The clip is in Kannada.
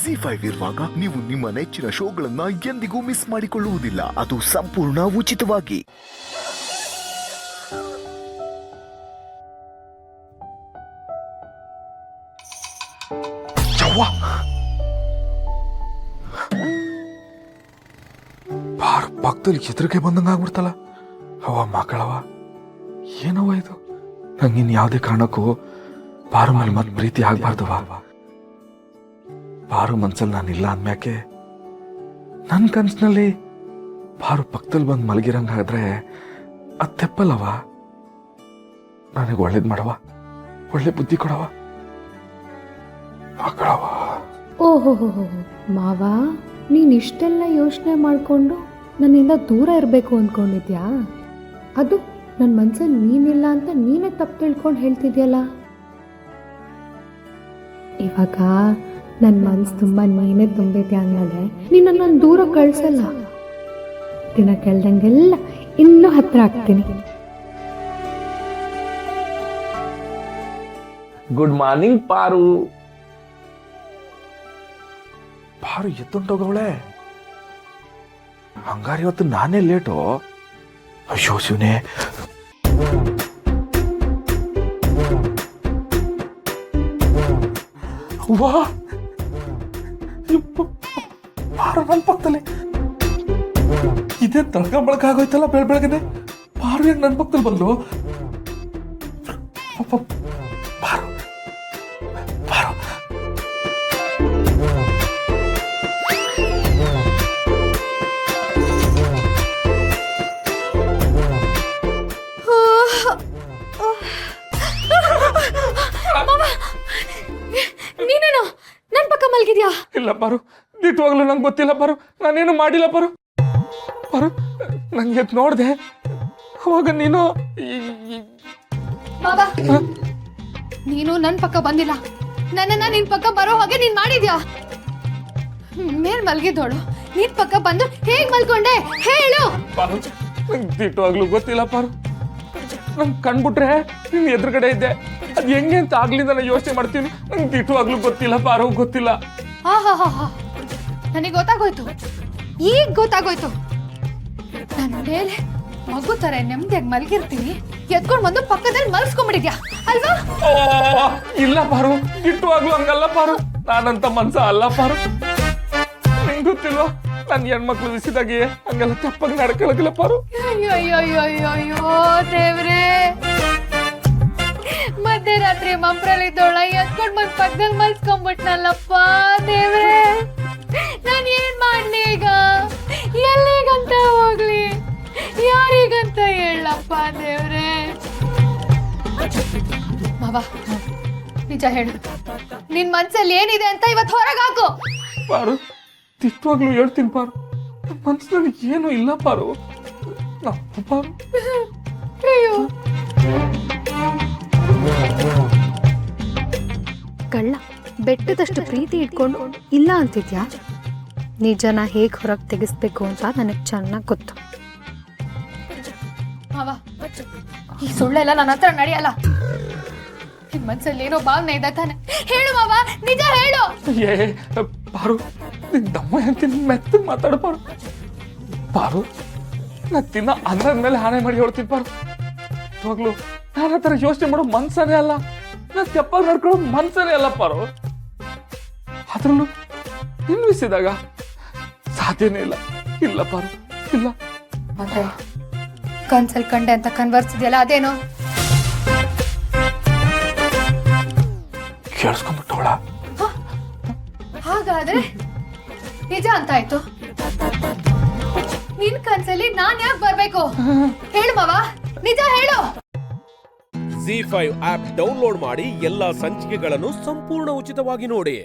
ZEE5 ಇರುವಾಗ ನೀವು ನಿಮ್ಮ ನೆಚ್ಚಿನ ಶೋಗಳನ್ನ ಎಂದಿಗೂ ಮಿಸ್ ಮಾಡಿಕೊಳ್ಳುವುದಿಲ್ಲ. ಅದು ಸಂಪೂರ್ಣ ಉಚಿತವಾಗಿ. ಪಕ್ಕದಲ್ಲಿ ಎದುರಿಗೆ ಬಂದಂಗ ಆಗ್ಬಿಡ್ತಲ್ಲ. ಅವ ಮಕ್ಕಳವ ಏನವ ಇದು? ನಂಗಿನ್ ಯಾವುದೇ ಕಾರಣಕ್ಕೂ ಪಾರು ಮೇಲೆ ಮತ್ತೆ ಪ್ರೀತಿ ಆಗ್ಬಾರ್ದವ. ಪಾರು ಮನ್ಸಲ್ಲಿ ನಾನಿಲ್ಲ ಅಂದ್ಮ್ಯಾಕೆ ನನ್ನ ಕನ್ಸಿನಲ್ಲಿ ಪಾರು ಪಕ್ಕದಲ್ಲಿ ಬಂದು ಮಲಗಿರಂಗಾದ್ರೆ ಅದು ತೆಪ್ಪಲ್ಲವ. ನನಗೆ ಒಳ್ಳೇದು ಮಾಡವ, ಒಳ್ಳೆ ಬುದ್ಧಿ ಕೊಡವ ಮಕ್ಕಳವ. ಓಹೋ ಮಾವ, ನೀನ್ ಇಷ್ಟೆಲ್ಲ ಯೋಚನೆ ಮಾಡ್ಕೊಂಡು ನನ್ನಿಂದ ದೂರ ಇರಬೇಕು ಅಂದ್ಕೊಂಡಿದ್ಯಾ? ಅದು ನನ್ನ ಮನ್ಸಲ್ಲಿ ನೀನಿಲ್ಲ ಅಂತ ನೀನೇ ತಪ್ಪು ತಿಳ್ಕೊಂಡು ಹೇಳ್ತಿದ್ಯಲ್ಲ. ಇವಾಗ ನನ್ನ ಮನ್ಸು ತುಂಬ ನೀನೇ ತುಂಬಿದ್ಯಾ ಅಂದ್ಮೇಲೆ ನಿನ್ನ ನಾನು ದೂರ ಕಳ್ಸಲ್ಲ. ದಿನ ಕೇಳ್ದಂಗೆಲ್ಲ ಇನ್ನೂ ಹತ್ರ ಆಗ್ತೀನಿ. ಗುಡ್ ಮಾರ್ನಿಂಗ್ ಪಾರು. ಪಾರು ಎತ್ತುಂಟೋಗವಳೆ. ಹಂಗಾರೆ ಇವತ್ತು ನಾನೇ ಲೇಟು. ಅಯ್ಯೋ ಶಿವನೇ, ವಾ ಪಾರು ನನ್ನ ಪಕ್ಕದಲ್ಲಿ ಇದೇ ತಳ್ಕ ಬಳಕ ಆಗೋಯ್ತಲ್ಲ. ಬೆಳಗ್ಗೆನೆ ಪಾರು ಹೆಂಗ್ ನನ್ನ ಪಕ್ಕದಲ್ಲಿ ಬಂದು. ಪಾರು ಪಾರು ನೀನೇನು ನನ್ನ ಪಕ್ಕ ಮಲಗಿದ್ಯಾ? ಇಲ್ಲ ಪಾರು, ದಿಟ್ಟವಾಗ್ಲೂ ನಂಗೆ ಗೊತ್ತಿಲ್ಲ ಪಾರು, ನಾನೇನು ಮಾಡಿಲ್ಲ ಪಾರು. ಪಾರು ನಂಗೆ ಎದ್ದು ನೋಡ್ದೆ, ಅವಾಗ ನೀನು ಬಾಬಾ, ನೀನು ನನ್ನ ಪಕ್ಕ ಬಂದಿಲ್ಲ. ನನ್ನನ್ನ ನಿನ್ ಪಕ್ಕ ಬರೋ ಹಾಗೆ ನೀನ್ ಮಾಡಿದ್ಯಾ? ಮೇಲ್ ಮಲ್ಗಿದ್ದೋಳು ನಿನ್ ಪಕ್ಕ ಬಂದು ಹೇಗ್ ಮಲ್ಕೊಂಡೆ ಹೇಳು. ಪಾರು ನಂಗೆ ದಿಟ್ಟವಾಗ್ಲೂ ಗೊತ್ತಿಲ್ಲ ಪಾರು. ನಂಗೆ ಕಣ್ಬಿಟ್ರೆ ನಿನ್ ಎದುರುಗಡೆ ಇದ್ದೆ. ಅದು ಹೆಂಗೆ ಅಂತ ಆಗ್ಲಿಂದ ನಾನು ಯೋಚನೆ ಮಾಡ್ತೀನಿ. ನಂಗೆ ದಿಟ್ಟವಾಗ್ಲೂ ಗೊತ್ತಿಲ್ಲ ಪಾರು, ಗೊತ್ತಿಲ್ಲ. ಹಾ ನನಗೆ ಗೊತ್ತಾಗೋಯ್ತು, ಈಗ ಗೊತ್ತಾಗೋಯ್ತು. ನನ್ನ ಮೇಲೆ ಮಗು ತರ ನೆಮ್ಮದಿಯಾಗಿ ಮಲಗಿರ್ತೀನಿ, ಎತ್ಕೊಂಡ್ ಬಂದು ಪಕ್ಕದಲ್ಲಿ ಮಲ್ಸ್ಕೊಂಡ್ಬಿಟ್ಟಿದ್ಯಾ ಅಲ್ವಾ? ಇಲ್ಲ ಪಾರು, ದಿಟ್ಟವಾಗ್ಲೂ ಹಂಗಲ್ಲ ಪಾರು. ನಾನಂತ ಮನ್ಸ ಅಲ್ಲ ಪಾರು. ನಿಂಗೆ ಗೊತ್ತಿಲ್ವಾ, ನನ್ನ ಹೆಣ್ಮಕ್ಳು ವಿಸಿದಾಗೆ ಹಂಗೆಲ್ಲ ತಪ್ಪಾಗಿ ನಡ್ಕೊಳಗಿಲ್ಲ ಪಾರು. ಅಯ್ಯೋ ದೇವ್ರೇ, ಮಧ್ಯರಾತ್ರಿ ಮಂಪ್ರಲ್ಲಿದ್ದೋಳ ಎತ್ಕೊಂಡ್ ಬಂದ್ ಪಕ್ಕದಲ್ಲಿ ಮಲ್ಸ್ಕೊಂಡ್ಬಿಟ್ನಲ್ಲಪ್ಪ ದೇವ್ರೇ. ನಾನು ಏನ್ ಮಾಡ್ಲಿ ಈಗ? ಎಲ್ಲಿಗಂತ ಹೋಗ್ಲಿ? ಯಾರಿಗಂತ ಹೇಳಪ್ಪ ದೇವ್ರೇ? ಮಾವ, ನಿಜ ಹೇಳು, ನಿನ್ ಮನ್ಸಲ್ಲಿ ಏನಿದೆ ಅಂತ ಇವತ್ತು ಹೊರಗಾಕು. ಪಾರು ದಿಟ್ಟವಾಗ್ಲೂ ಹೇಳ್ತೀನಿ ಪಾರು, ಮನ್ಸಿನಲ್ಲಿ ಏನು ಇಲ್ಲ ಪಾರು. ಪಾರು ಅಯ್ಯೋ ಕಳ್ಳ, ಬೆಟ್ಟದಷ್ಟು ಪ್ರೀತಿ ಇಟ್ಕೊಂಡು ಇಲ್ಲ ಅಂತಿದ್ಯಾ? ನಿಜನ ಹೇಗೆ ಹೊರಗೆ ತೆಗಿಸ್ಬೇಕು ಅಂತ ನನಗೆ ಚೆನ್ನಾಗಿ ಗೊತ್ತು. ಈ ಸುಳ್ಳೆಲ್ಲ ನನ್ನ ಹತ್ರ ನಡೆಯಲ್ಲ. ನಿನ್ ಮನ್ಸಲ್ಲಿ ಏನೋ ಭಾವನೆ ಇದೆ ತಾನೆ? ಹೇಳು ಮಾವ, ನಿಜ ಹೇಳು. ಏ ಪಾರು, ನಿನ್ ದಮ್ಮ ಅಂತೀನಿ, ಮೆತ್ತ ಮಾತಾಡು ಪಾರು. ಪಾರು ನಾ ತಿನ್ನ ಅನ್ನದ ಮೇಲೆ ಹಾನಿ ಮಾಡಿ ಹೇಳ್ತೀನಿ ಪಾರು. ಇವಾಗ್ಲು ನಾನು ಆ ಥರ ಯೋಚನೆ ಮಾಡೋ ಮನ್ಸನೇ ಅಲ್ಲ, ನಾ ತೆಪ್ಪಾಗಿ ನಡ್ಕೊಳ್ಳೋ ಮನ್ಸನೇ ಅಲ್ಲ ಪಾರು. ಅದ್ರಲ್ಲೂ ನಿನ್ವಿಸಿದಾಗ ಸಾಧ್ಯನೇ ಇಲ್ಲ. ಇಲ್ಲ ಪಾರು, ಇಲ್ಲ. ಮತ್ತೆ ಕನ್ಸಲ್ ಕಂಡೆ ಅಂತ ಕನ್ವರ್ಸಿದ್ಯಲ್ಲ, ಅದೇನು? ಕೇಳಿಸ್ಕೊಂಡ್ಬಿಟ್ಟವಳ. ಹಾಗಾದ್ರೆ ನಿಜ ಅಂತ ಆಯ್ತು. ನಿನ್ ಕನ್ಸಲ್ಲಿ ನಾನ್ ಯಾಕೆ ಬರ್ಬೇಕು? ಹೇಳು ಮಾವ, ನಿಜ ಹೇಳು. ZEE5 ಆಪ್ ಡೌನ್ಲೋಡ್ ಮಾಡಿ ಎಲ್ಲಾ ಸಂಚಿಕೆಗಳನ್ನು ಸಂಪೂರ್ಣ ಉಚಿತವಾಗಿ ನೋಡಿ.